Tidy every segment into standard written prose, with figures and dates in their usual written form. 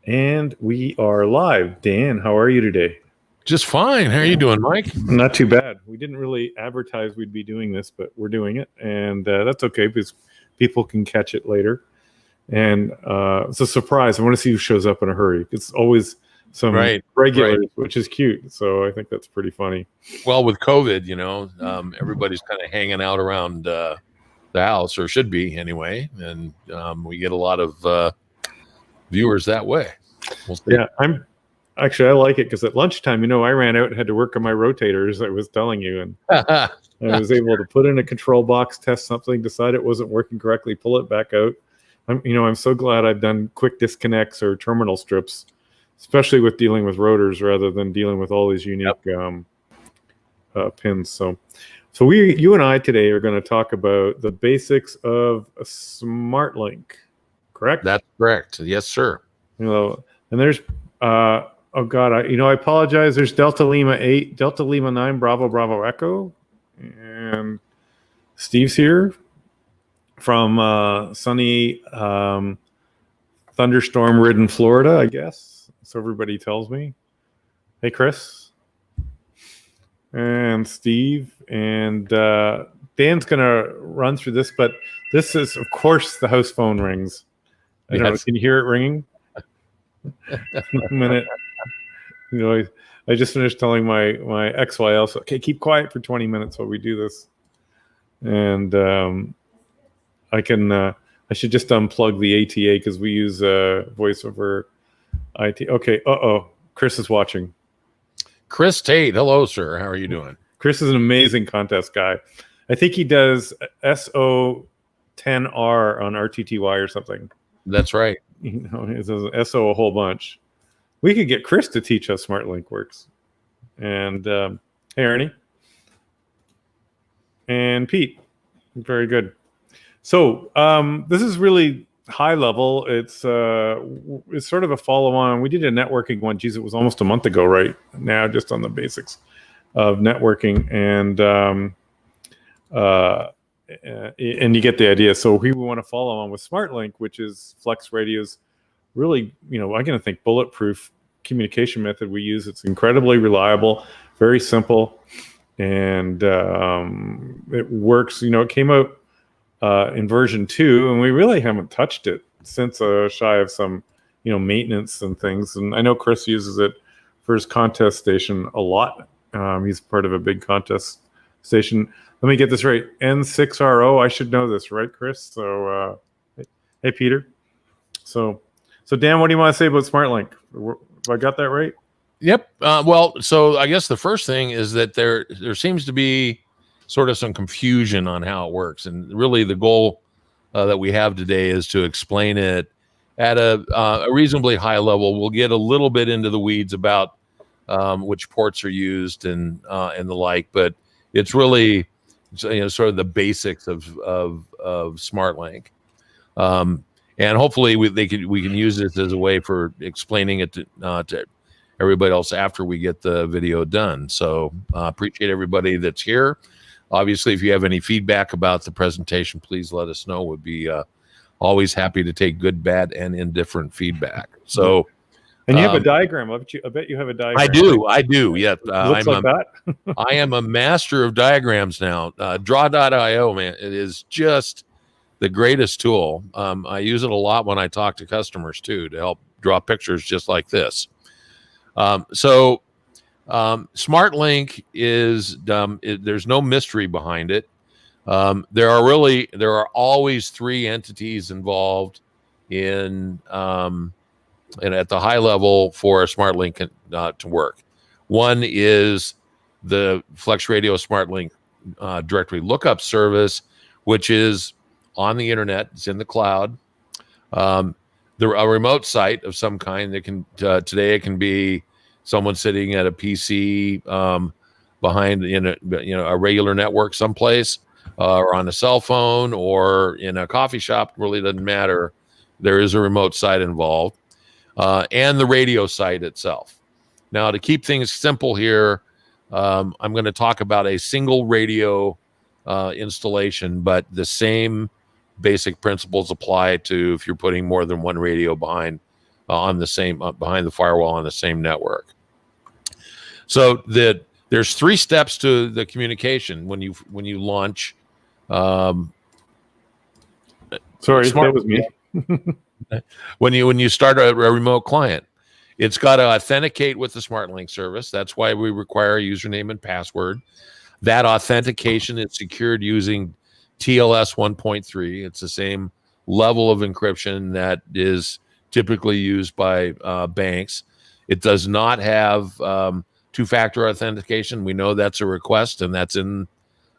And we are live. Dan, how are you today? Just fine. How are you doing, Mike? Not too bad. We didn't really advertise we'd be doing this, but we're doing it. And that's okay because people can catch it later. And it's a surprise. I want to see who shows up in a hurry. It's always some regulars, which is cute. So I think that's pretty funny. Well, with COVID, everybody's kind of hanging out around the house, or should be anyway. And we get a lot of viewers that way. Yeah, I like it because at lunchtime, I ran out and had to work on my rotators. I was telling you, and I was able to put in a control box, test something, decide it wasn't working correctly, pull it back out. I'm so glad I've done quick disconnects or terminal strips, especially with dealing with rotors rather than dealing with all these unique pins. So you and I today are going to talk about the basics of a SmartLink. Correct? That's correct. Yes, sir. And there's I apologize. There's Delta Lima 8, Delta Lima 9, Bravo Bravo Echo, and Steve's here from sunny thunderstorm-ridden Florida, I guess. So everybody tells me. Hey, Chris and Steve and Dan's gonna run through this, but this is, of course, the house phone rings. I don't know. Can you hear it ringing? A minute. I just finished telling my XYL, so okay, keep quiet for 20 minutes while we do this. And I should just unplug the ATA because we use voice over IT. Okay. Chris is watching. Chris Tate, hello, sir. How are you doing? Chris is an amazing contest guy. I think he does SO10R on RTTY or something. That's right. It says SO a whole bunch. We could get Chris to teach us SmartLink works. And hey, Ernie. And Pete. Very good. So this is really high level. It's sort of a follow-on. We did a networking one. Geez, it was almost a month ago right now, just on the basics of networking. And you get the idea. So we want to follow on with SmartLink, which is FlexRadio's really, I'm going to think bulletproof communication method we use. It's incredibly reliable, very simple, and it works. It came out in version 2, and we really haven't touched it since shy of some, maintenance and things. And I know Chris uses it for his contest station a lot. He's part of a big contest station. Let me get this right. N6RO. I should know this, right, Chris? So, hey, Peter. So Dan, what do you want to say about SmartLink? Have I got that right? Yep. Well, so I guess the first thing is that there seems to be sort of some confusion on how it works, and really the goal that we have today is to explain it at a reasonably high level. We'll get a little bit into the weeds about which ports are used and the like, but it's really sort of the basics of SmartLink, and hopefully we can use this as a way for explaining it to everybody else after we get the video done. So appreciate everybody that's here. Obviously, if you have any feedback about the presentation, please let us know. We'd be always happy to take good, bad, and indifferent feedback. So. And you have a diagram. I bet you have a diagram. I do. Yeah. Looks like that. I am a master of diagrams now. Draw.io, man, it is just the greatest tool. I use it a lot when I talk to customers too, to help draw pictures just like this. SmartLink is there's no mystery behind it. There are always 3 entities involved in and at the high level for a SmartLink to work. One is the FlexRadio SmartLink directory lookup service, which is on the internet. It's in the cloud. A remote site of some kind that can today it can be someone sitting at a PC behind a regular network someplace, or on a cell phone, or in a coffee shop. Really doesn't matter. There is a remote site involved. And the radio site itself. Now, to keep things simple here, I'm going to talk about a single radio installation, but the same basic principles apply to if you're putting more than one radio behind on the same behind the firewall on the same network. So there's 3 steps to the communication when you launch. Sorry, that was me. when you start a remote client, it's got to authenticate with the SmartLink service. That's why we require a username and password. That authentication is secured using TLS 1.3. It's the same level of encryption that is typically used by banks. It does not have two-factor authentication. We know that's a request, and that's in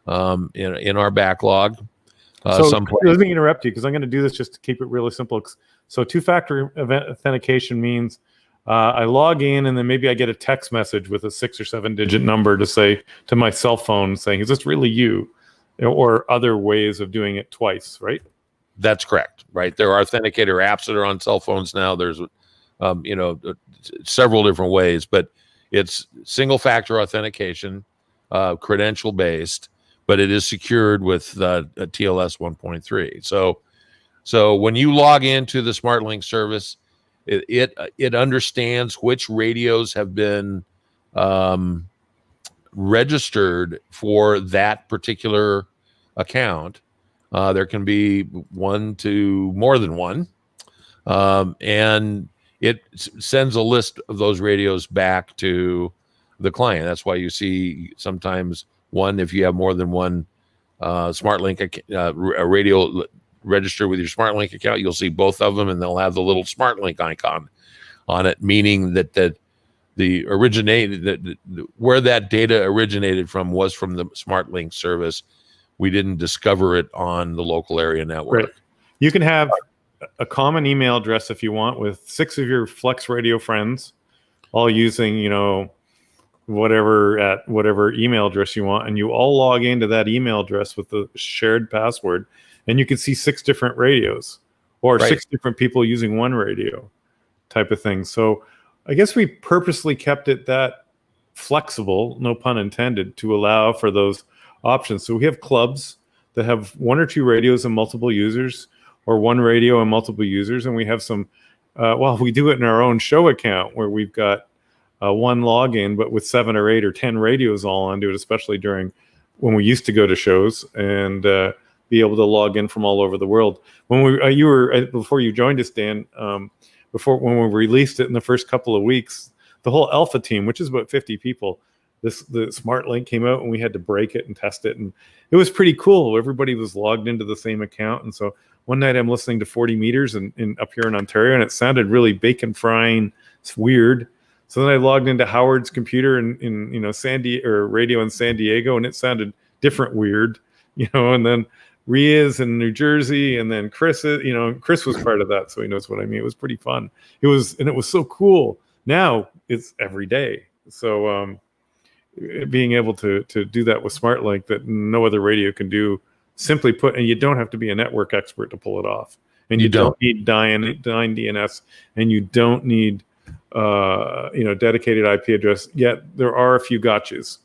our backlog. So let me interrupt you because I'm going to do this just to keep it really simple. So two-factor authentication means I log in and then maybe I get a text message with a 6 or 7 digit number to say to my cell phone saying, "Is this really you?" Or other ways of doing it twice, right? That's correct, right? There are authenticator apps that are on cell phones now. There's, several different ways, but it's single-factor authentication, credential-based, but it is secured with a TLS 1.3. So when you log into the SmartLink service, it understands which radios have been registered for that particular account. There can be one to more than one, and it sends a list of those radios back to the client. That's why you see sometimes one, if you have more than one SmartLink a radio register with your SmartLink account, you'll see both of them, and they'll have the little SmartLink icon on it, meaning that where that data originated from was from the SmartLink service. We didn't discover it on the local area network. Right. You can have a common email address if you want with 6 of your FlexRadio friends, all using, whatever email address you want, and you all log into that email address with the shared password, and you can see 6 different radios or right. 6 different people using one radio type of thing. So I guess we purposely kept it that flexible, no pun intended, to allow for those options. So we have clubs that have 1 or 2 radios and multiple users, or 1 radio and multiple users. And we have some, we do it in our own show account where we've got 1 login, but with 7 or 8 or 10 radios all onto it, especially during when we used to go to shows and be able to log in from all over the world. When before you joined us, Dan, when we released it in the first couple of weeks, the whole alpha team, which is about 50 people, the SmartLink came out and we had to break it and test it, and it was pretty cool. Everybody was logged into the same account, and so one night I'm listening to 40 meters in up here in Ontario, and it sounded really bacon frying. It's weird. So then I logged into Howard's computer in radio in San Diego, and it sounded different weird, and then Ria's in New Jersey, and then Chris was part of that, so he knows what I mean. It was pretty fun. It was so cool. Now it's every day. So being able to do that with SmartLink that no other radio can do, simply put, and you don't have to be a network expert to pull it off. And you don't need dyne DNS, and you don't need dedicated IP address. Yet there are a few gotchas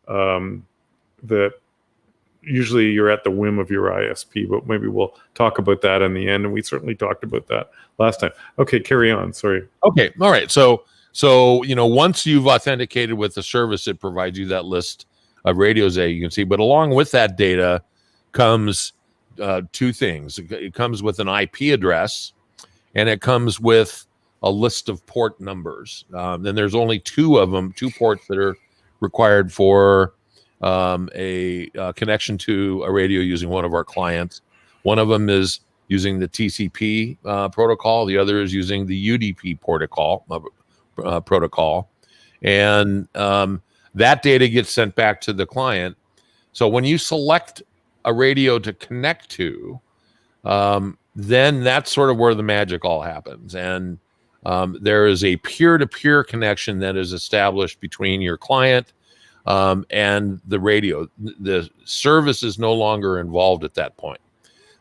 that usually you're at the whim of your ISP, but maybe we'll talk about that in the end. And we certainly talked about that last time. Okay, carry on. Sorry. Okay. All right. So once you've authenticated with the service, it provides you that list of radios that you can see. But along with that data comes 2 things. It comes with an IP address, and it comes with a list of port numbers. Then there's only 2 of them, 2 ports that are required for a connection to a radio using one of our clients. One of them is using the TCP protocol. The other is using the UDP protocol. And that data gets sent back to the client. So when you select a radio to connect to, then that's sort of where the magic all happens. And there is a peer-to-peer connection that is established between your client and the radio. The service is no longer involved at that point.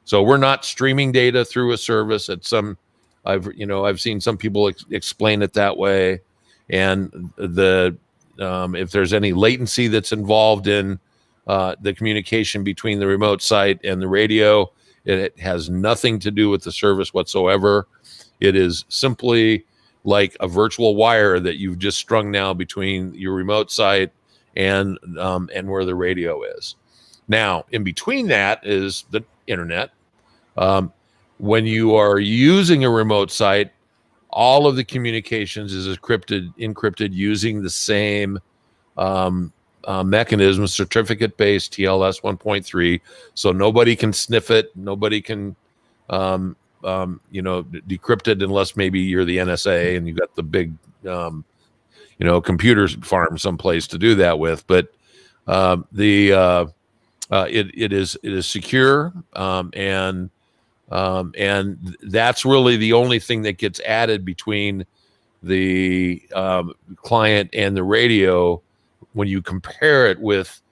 So we're not streaming data through a service at some, I've seen some people explain it that way. And if there's any latency that's involved in the communication between the remote site and the radio, it has nothing to do with the service whatsoever. It is simply like a virtual wire that you've just strung now between your remote site and where the radio is. Now, in between that is the internet. When you are using a remote site, all of the communications is encrypted using the same mechanism, certificate-based TLS 1.3. So nobody can sniff it. Nobody can, decrypt it unless maybe you're the NSA and you've got the big, computer farm someplace to do that with. But it is secure, and that's really the only thing that gets added between the client and the radio when you compare it with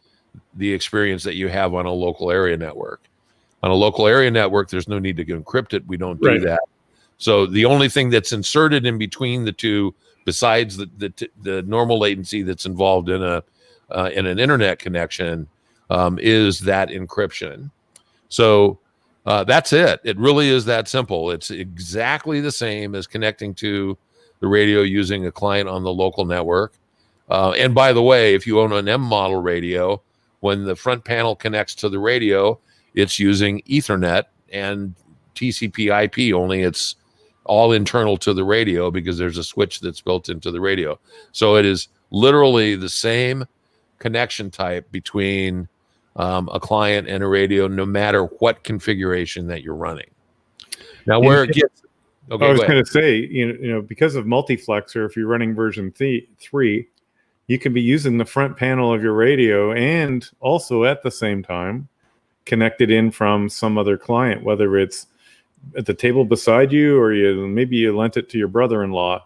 the experience that you have on a local area network. On a local area network, there's no need to encrypt it. We don't do that. So the only thing that's inserted in between the two, besides the normal latency that's involved in an internet connection, is that encryption. So that's it. It really is that simple. It's exactly the same as connecting to the radio using a client on the local network. And by the way, if you own an M model radio, when the front panel connects to the radio, it's using Ethernet and TCP/IP, only it's all internal to the radio because there's a switch that's built into the radio. So it is literally the same connection type between a client and a radio, no matter what configuration that you're running. Now, where it gets, I was going to say, because of multiplexer, if you're running version 3, you can be using the front panel of your radio and also at the same time connected in from some other client, whether it's at the table beside you or maybe you lent it to your brother-in-law,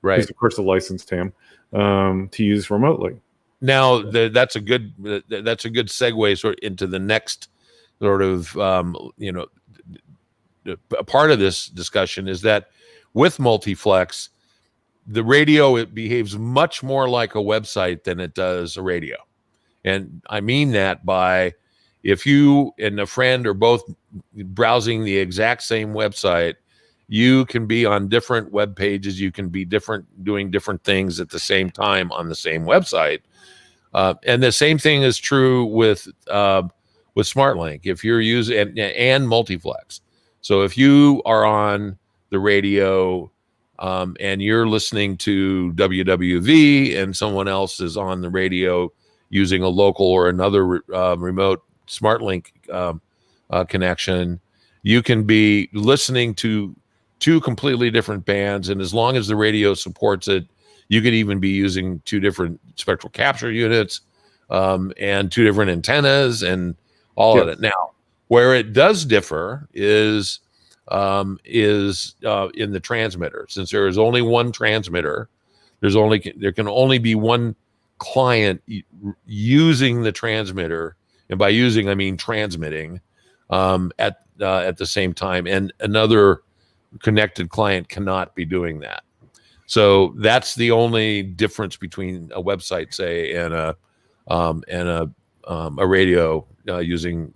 right? Who's of course a licensed ham, to use remotely. Now that's a good segue sort of into the next sort of a part of this discussion is that with multiflex, the radio, it behaves much more like a website than it does a radio. And I mean that by, if you and a friend are both browsing the exact same website, you can be on different web pages. You can be doing different things at the same time on the same website. And the same thing is true with SmartLink. If you're using and multiflex. So if you are on the radio and you're listening to WWV and someone else is on the radio using a local or another remote SmartLink connection, you can be listening to two completely different bands. And as long as the radio supports it, you could even be using two different spectral capture units and two different antennas and all of it. Now, where it does differ is in the transmitter. Since there is only one transmitter, there can only be one client using the transmitter, and by using I mean transmitting at the same time, and another connected client cannot be doing that. So that's the only difference between a website, say, and a radio using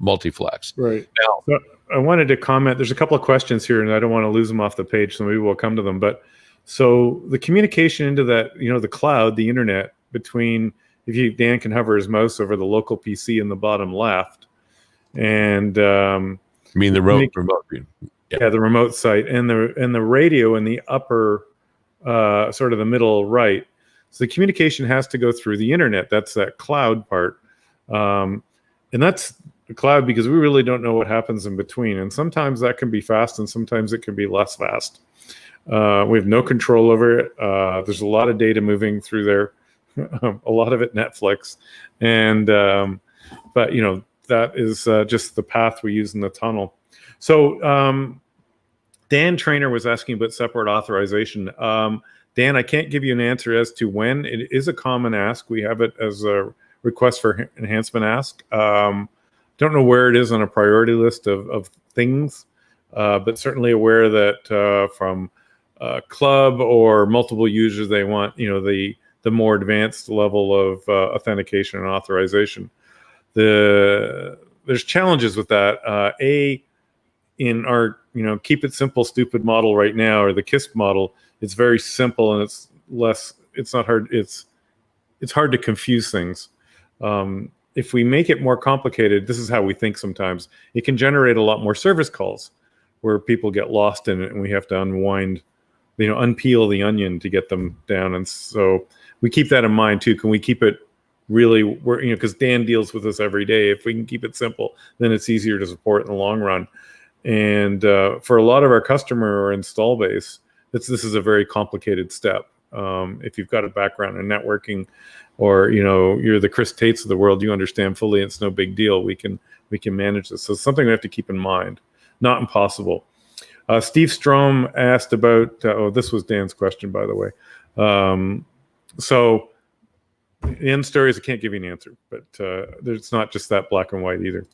multiflex. Right. Now, so I wanted to comment. There's a couple of questions here, and I don't want to lose them off the page, so maybe we'll come to them. But so the communication into that, the cloud, the internet, between, Dan can hover his mouse over the local PC in the bottom left, and I mean the remote. Yeah, the remote site and the radio in the upper, sort of the middle right. So the communication has to go through the internet. That's that cloud part, and that's the cloud because we really don't know what happens in between. And sometimes that can be fast, and sometimes it can be less fast. We have no control over it. There's a lot of data moving through there, a lot of it Netflix, and but that is just the path we use in the tunnel. So Dan Trainer was asking about separate authorization. Dan, I can't give you an answer as to when. It is a common ask. We have it as a request for enhancement ask. Don't know where it is on a priority list of things, but certainly aware that from club or multiple users, they want the more advanced level of authentication and authorization. There's challenges with that. in our, keep it simple, stupid model right now, or the KISP model, it's very simple and it's not hard. It's hard to confuse things. If we make it more complicated, this is how we think sometimes, it can generate a lot more service calls where people get lost in it and we have to unwind, unpeel the onion to get them down. And so we keep that in mind too. Can we keep it really, because Dan deals with this every day. If we can keep it simple, then it's easier to support in the long run. And for a lot of our customer or install base, this is a very complicated step. If you've got a background in networking, or you're the Chris Tates of the world, you understand fully it's no big deal. We can manage this. So it's something we have to keep in mind. Not impossible. Steve Strom asked about. This was Dan's question, by the way. So the end story is I can't give you an answer, but it's not just that black and white either.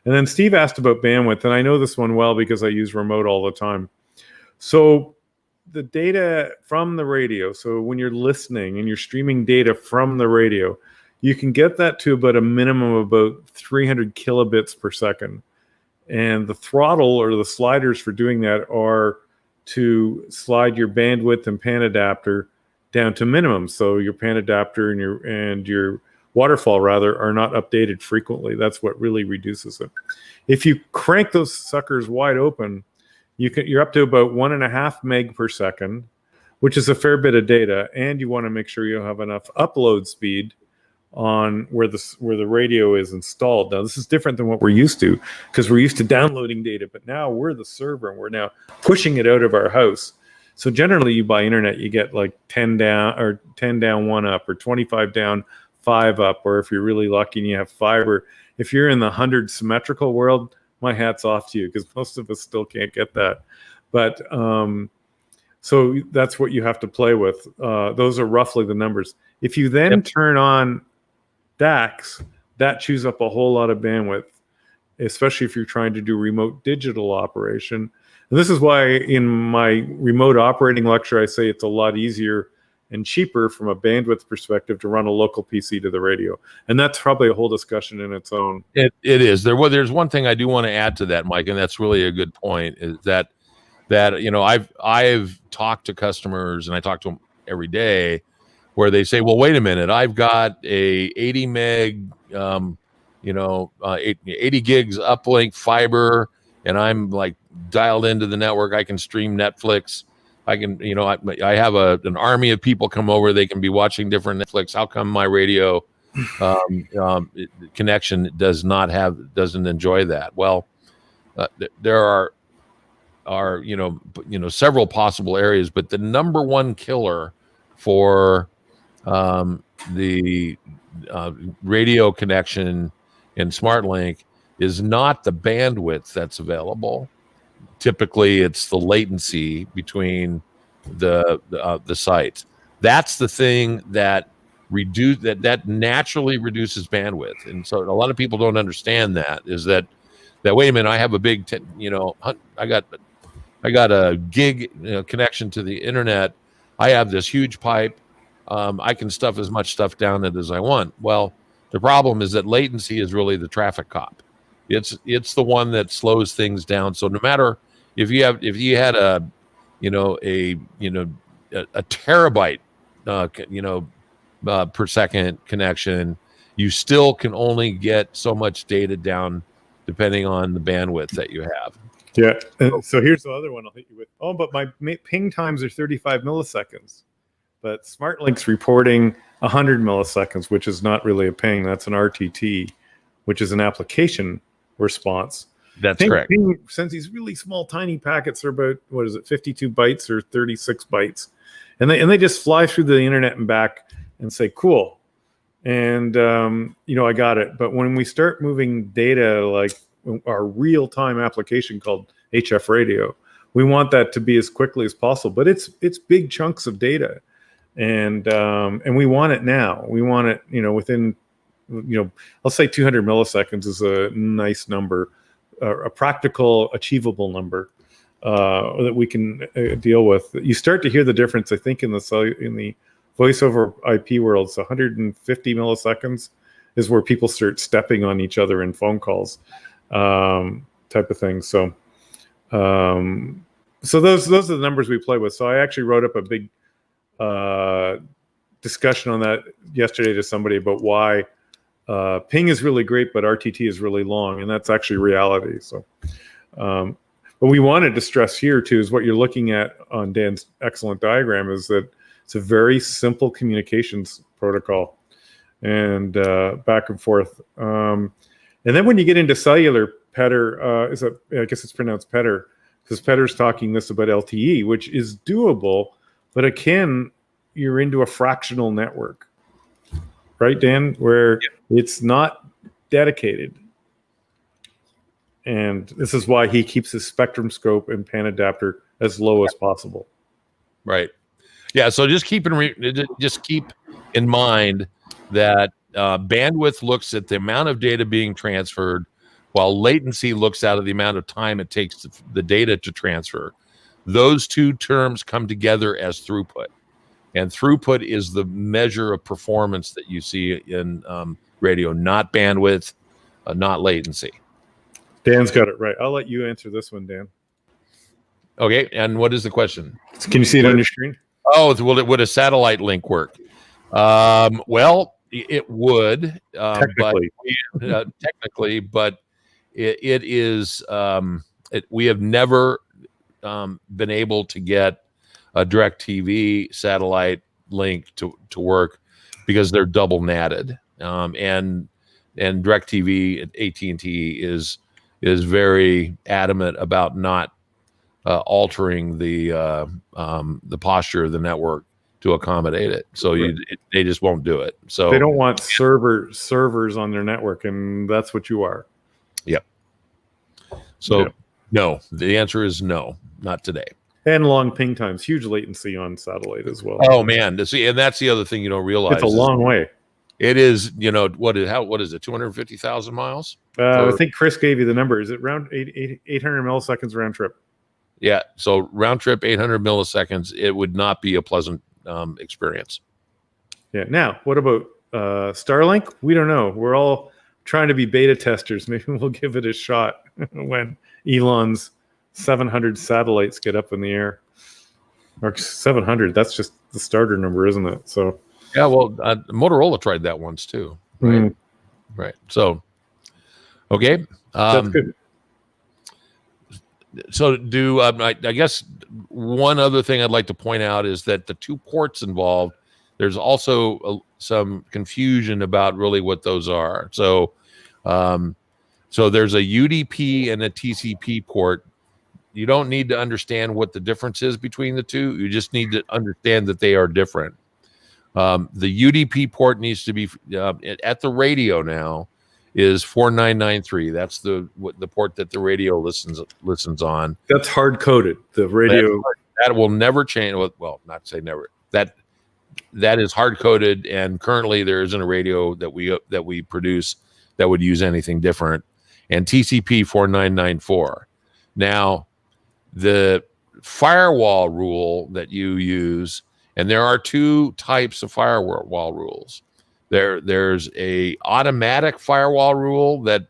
And then Steve asked about bandwidth, and I know this one well because I use remote all the time. So the data from the radio, so when you're listening and you're streaming data from the radio, you can get that to about a minimum of about 300 kilobits per second. And the throttle or the sliders for doing that are to slide your bandwidth and pan adapter down to minimum. So your pan adapter and your waterfall rather are not updated frequently. That's what really reduces it. If you crank those suckers wide open, you're up to about 1.5 meg per second, which is a fair bit of data, and you want to make sure you have enough upload speed on where the radio is installed. Now, this is different than what we're used to, because we're used to downloading data, but now we're the server and we're now pushing it out of our house. So generally, you buy internet, you get like 10 down, or 10 down, 1 up, or 25 down, 5 up, or if you're really lucky and you have fiber. If you're in the 100 symmetrical world, my hat's off to you, because most of us still can't get that. But so that's what you have to play with. Those are roughly the numbers. If you then turn on DACs, that chews up a whole lot of bandwidth, especially if you're trying to do remote digital operation. And this is why in my remote operating lecture, I say it's a lot easier and cheaper from a bandwidth perspective to run a local PC to the radio. And that's probably a whole discussion in its own. It is. There's one thing I do want to add to that, Mike, and that's really a good point, is that I've talked to customers, and I talk to them every day, where they say, well, wait a minute, I've got a 80 meg, 80 gigs uplink fiber, and I'm like dialed into the network. I can stream Netflix. I can, I have an army of people come over. They can be watching different Netflix. How come my radio connection doesn't enjoy that? Well, there are several possible areas, but the number one killer for the radio connection in SmartLink is not the bandwidth that's available. Typically, it's the latency between the sites. That's the thing that naturally reduces bandwidth. And so a lot of people don't understand that, is that wait a minute, I have a big I got a gig connection to the internet. I have this huge pipe. I can stuff as much stuff down it as I want. Well, the problem is that latency is really the traffic cop. It's the one that slows things down. So no matter if you had a terabyte per second connection, you still can only get so much data down depending on the bandwidth that you have. Yeah. So here's the other one I'll hit you with. Oh, but my ping times are 35 milliseconds. But SmartLink's reporting 100 milliseconds, which is not really a ping. That's an RTT, which is an application response. That's correct. Ping sends these really small, tiny packets. They're about, 52 bytes or 36 bytes. And they just fly through the internet and back and say, cool. And, I got it. But when we start moving data, like our real-time application called HF Radio, we want that to be as quickly as possible. But it's big chunks of data. And we want it now. We want it, within, I'll say 200 milliseconds is a nice number, a practical, achievable number that we can deal with. You start to hear the difference, I think, in the voice over IP world. So 150 milliseconds is where people start stepping on each other in phone calls, type of thing. So So those are the numbers we play with. So I actually wrote up a big discussion on that yesterday to somebody about why ping is really great, but RTT is really long, and that's actually reality. So what we wanted to stress here too is what you're looking at on Dan's excellent diagram is that it's a very simple communications protocol and back and forth. And then when you get into cellular, Petter, I guess it's pronounced Petter, because Petter's talking this about LTE, which is doable, but again, you're into a fractional network, right, Dan, where it's not dedicated. And this is why he keeps his spectrum scope and pan adapter as low as possible. Right. Yeah. So just keep in mind that bandwidth looks at the amount of data being transferred, while latency looks out of the amount of time it takes the data to transfer. Those two terms come together as throughput. And throughput is the measure of performance that you see in radio, not bandwidth, not latency. Dan's got it right. I'll let you answer this one, Dan. Okay. And what is the question? Can you see it on your screen? Oh, would a satellite link work? Well, it would Technically. but it is. We have never been able to get a DirecTV satellite link to work because they're double natted, and DirecTV at AT&T is very adamant about not altering the posture of the network to accommodate it. So they just won't do it. So they don't want servers on their network, and that's what you are. Yep. So no, the answer is no, not today. And long ping times, huge latency on satellite as well. Oh man, see, and that's the other thing you don't realize. It's a long way. It is, what is it? 250,000 miles? I think Chris gave you the number. Is it around 800 milliseconds round trip? Yeah. So round trip 800 milliseconds. It would not be a pleasant experience. Yeah. Now, what about Starlink? We don't know. We're all trying to be beta testers. Maybe we'll give it a shot when Elon's 700 satellites get up in the air. Or 700. That's just the starter number, isn't it? So. Yeah, well, Motorola tried that once too, right? Right. So, okay, that's good. So, I guess one other thing I'd like to point out is that the two ports involved. There's also some confusion about really what those are. So, there's a UDP and a TCP port. You don't need to understand what the difference is between the two. You just need to understand that they are different. The UDP port needs to be at the radio now is 4993. That's the port that the radio listens on. That's hard coded. The radio that will never change. Well, not say never. That is hard coded, and currently there isn't a radio that we produce that would use anything different. And TCP 4994. Now, the firewall rule that you use. And there are two types of firewall rules. There's a automatic firewall rule that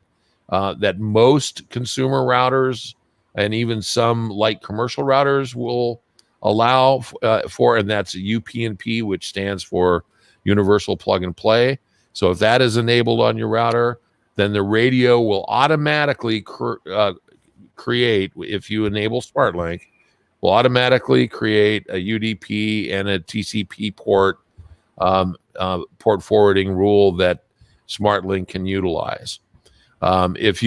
most consumer routers and even some light commercial routers will allow for, and that's UPnP, which stands for Universal Plug and Play. So if that is enabled on your router, then the radio will automatically create, if you enable SmartLink, will automatically create a UDP and a TCP port forwarding rule that SmartLink can utilize. If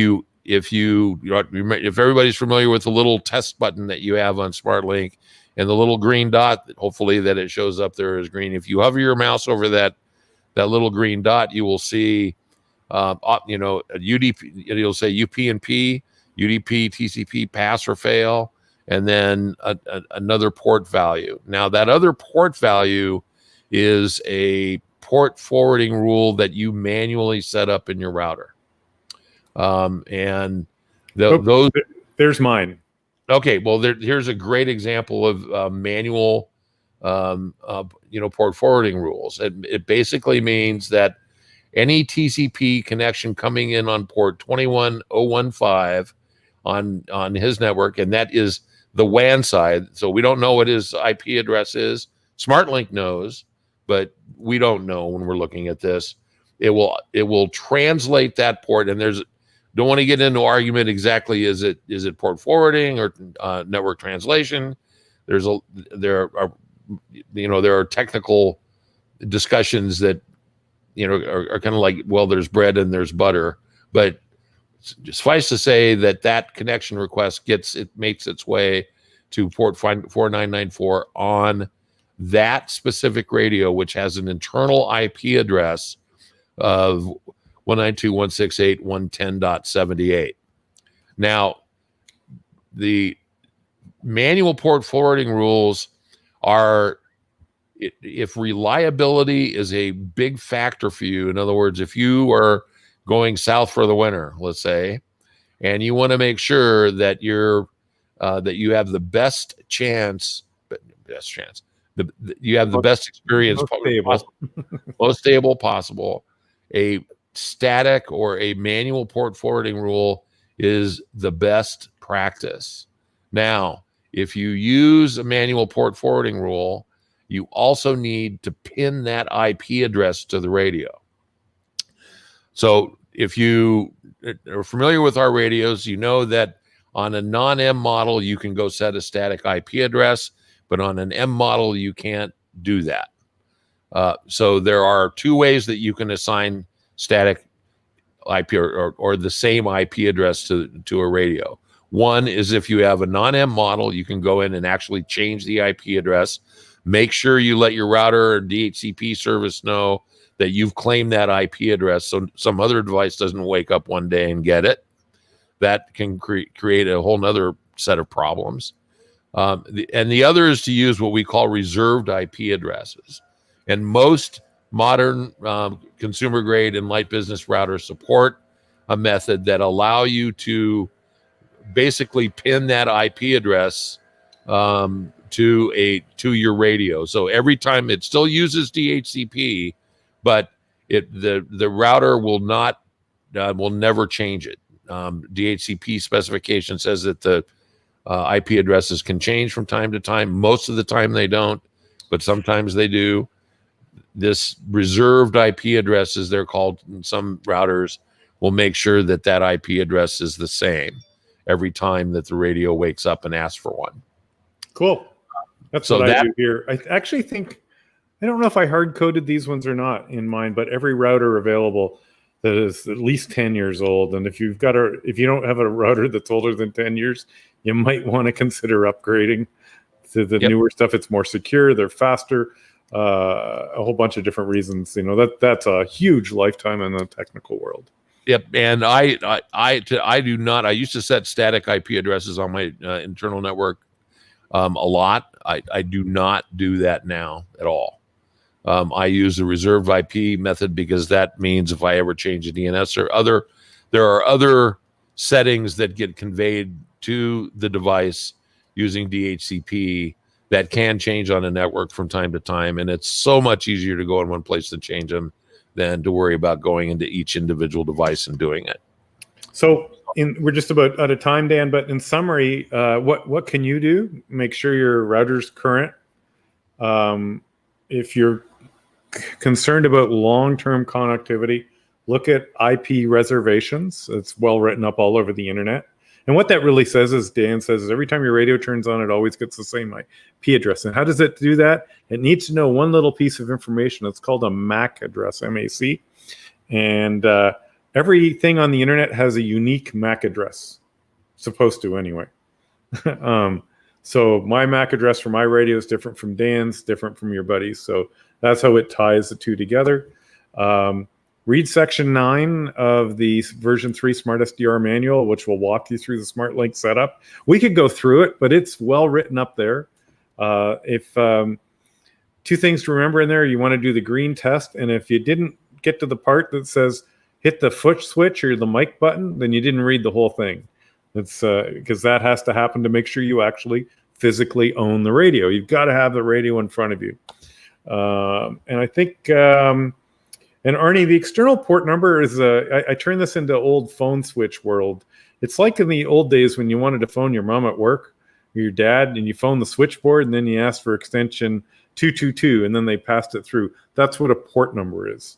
everybody's familiar with the little test button that you have on SmartLink and the little green dot, hopefully that it shows up there as green. If you hover your mouse over that little green dot, you will see a UDP. It'll say UPnP, UDP, TCP, pass or fail. And then another port value. Now, that other port value is a port forwarding rule that you manually set up in your router. There's mine. Okay, well, here's a great example of manual, port forwarding rules. It basically means that any TCP connection coming in on port 21015 on his network, and that is the WAN side. So we don't know what his IP address is. SmartLink knows, but we don't know when we're looking at this. It will translate that port, and don't want to get into argument exactly is it port forwarding or network translation. There are technical discussions that are kind of like, well, there's bread and there's butter, but suffice to say that connection request makes its way to port 4994 on that specific radio, which has an internal IP address of 192.168.110.78. Now, the manual port forwarding rules are, if reliability is a big factor for you, in other words, if you are going south for the winter, let's say, and you want to make sure that that you have the best chance, you have the best experience, most stable possible, a static or a manual port forwarding rule is the best practice. Now, if you use a manual port forwarding rule, you also need to pin that IP address to the radio. So if you are familiar with our radios, you know that on a non-M model, you can go set a static IP address, but on an M model, you can't do that. So there are two ways that you can assign static IP or the same IP address to a radio. One is if you have a non-M model, you can go in and actually change the IP address. Make sure you let your router or DHCP service know that you've claimed that IP address so some other device doesn't wake up one day and get it. That can create a whole nother set of problems. And the other is to use what we call reserved IP addresses. And most modern consumer grade and light business routers support a method that allow you to basically pin that IP address to your radio. So every time it still uses DHCP, but the router will never change it. DHCP specification says that the IP addresses can change from time to time. Most of the time they don't, but sometimes they do. This reserved IP address, as they're called in some routers, will make sure that IP address is the same every time that the radio wakes up and asks for one. Cool. That's what I do here. I actually think, I don't know if I hard coded these ones or not in mine, but every router available that is at least 10 years old. And if you don't have a router that's older than 10 years, you might want to consider upgrading to the newer stuff. It's more secure, they're faster, a whole bunch of different reasons. That's a huge lifetime in the technical world. Yep, and I do not. I used to set static IP addresses on my internal network a lot. I do not do that now at all. I use the reserved IP method because that means if I ever change a DNS there are other settings that get conveyed to the device using DHCP that can change on a network from time to time, and it's so much easier to go in one place to change them than to worry about going into each individual device and doing it. So we're just about out of time, Dan, but in summary, what can you do? Make sure your router's current. If you're concerned about long-term connectivity, look at IP reservations. It's well written up all over the internet. And what that really says is, Dan says, is every time your radio turns on, it always gets the same IP address. And how does it do that? It needs to know one little piece of information. It's called a MAC address, MAC. And everything on the internet has a unique MAC address. Supposed to, anyway. So my MAC address for my radio is different from Dan's, different from your buddy's. So that's how it ties the two together. Read section 9 of the version 3 SmartSDR manual, which will walk you through the SmartLink setup. We could go through it, but it's well written up there. If two things to remember in there, you want to do the green test. And if you didn't get to the part that says hit the foot switch or the mic button, then you didn't read the whole thing. It's because that has to happen to make sure you actually physically own the radio. You've got to have the radio in front of you. And I think... And Arnie, the external port number is I turn this into old phone switch world. It's like in the old days when you wanted to phone your mom at work or your dad, and you phone the switchboard, and then you ask for extension 222, and then they passed it through. That's what a port number is.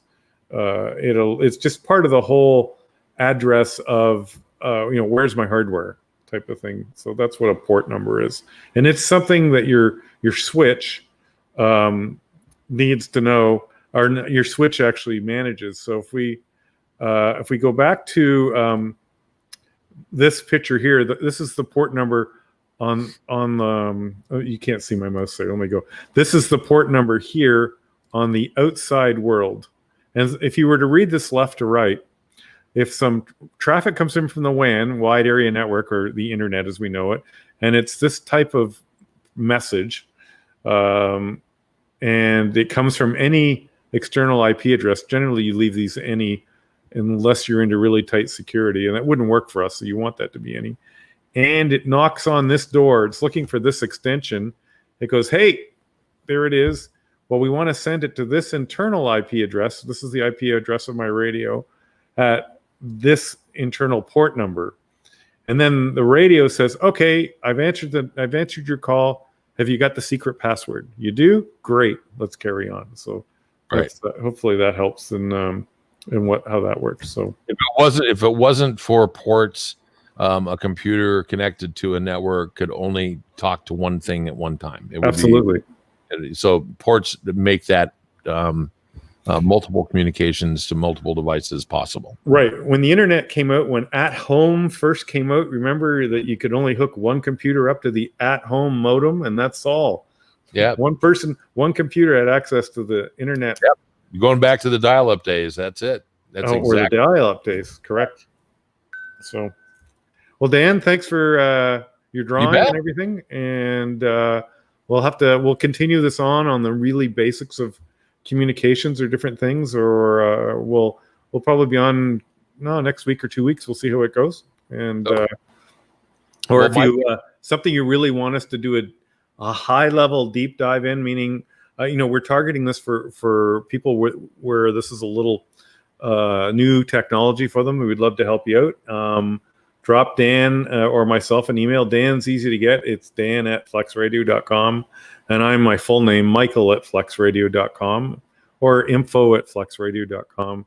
It's just part of the whole address of where's my hardware type of thing. So that's what a port number is, and it's something that your switch needs to know, or your switch actually manages. So if we go back to this picture here, this is the port number on the. You can't see my mouse there. Let me go. This is the port number here on the outside world. And if you were to read this left to right, if some traffic comes in from the WAN, wide area network, or the internet as we know it, and it's this type of message, and it comes from any external IP address, generally you leave these any, unless you're into really tight security, and that wouldn't work for us, so you want that to be any. And it knocks on this door, it's looking for this extension. It goes, hey, there it is. Well, we want to send it to this internal IP address. This is the IP address of my radio at this internal port number. And then the radio says, okay, I've answered your call. Have you got the secret password? You do? Great. Let's carry on. So right. Hopefully that helps in how that works. So if it wasn't for ports, a computer connected to a network could only talk to one thing at one time. It would absolutely. So ports make that multiple communications to multiple devices possible. Right. When the internet came out, when at home first came out, remember that you could only hook one computer up to the at home modem, and that's all. Yeah. One person, one computer had access to the internet. Yep. Going back to the dial-up days, that's it. That's or the dial-up days, correct. So, well, Dan, thanks for your drawing and everything, and we'll continue this on the really basics of communications or different things, or we'll probably be on next week or 2 weeks. We'll see how it goes, and if you something you really want us to do a high level deep dive in, meaning we're targeting this for people where this is a little new technology for them. We'd love to help you out. Drop Dan or myself an email. Dan's easy to get. It's dan@flexradio.com. And I'm my full name, Michael@flexradio.com, or info@flexradio.com.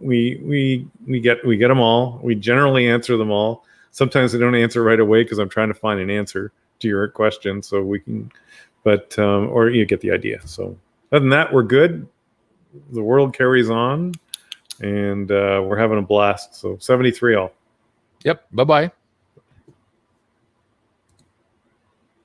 We get them all. We generally answer them all. Sometimes I don't answer right away because I'm trying to find an answer to your question. So we can, or you get the idea. So other than that, we're good. The world carries on, and we're having a blast. So 73 all. Yep. Bye-bye.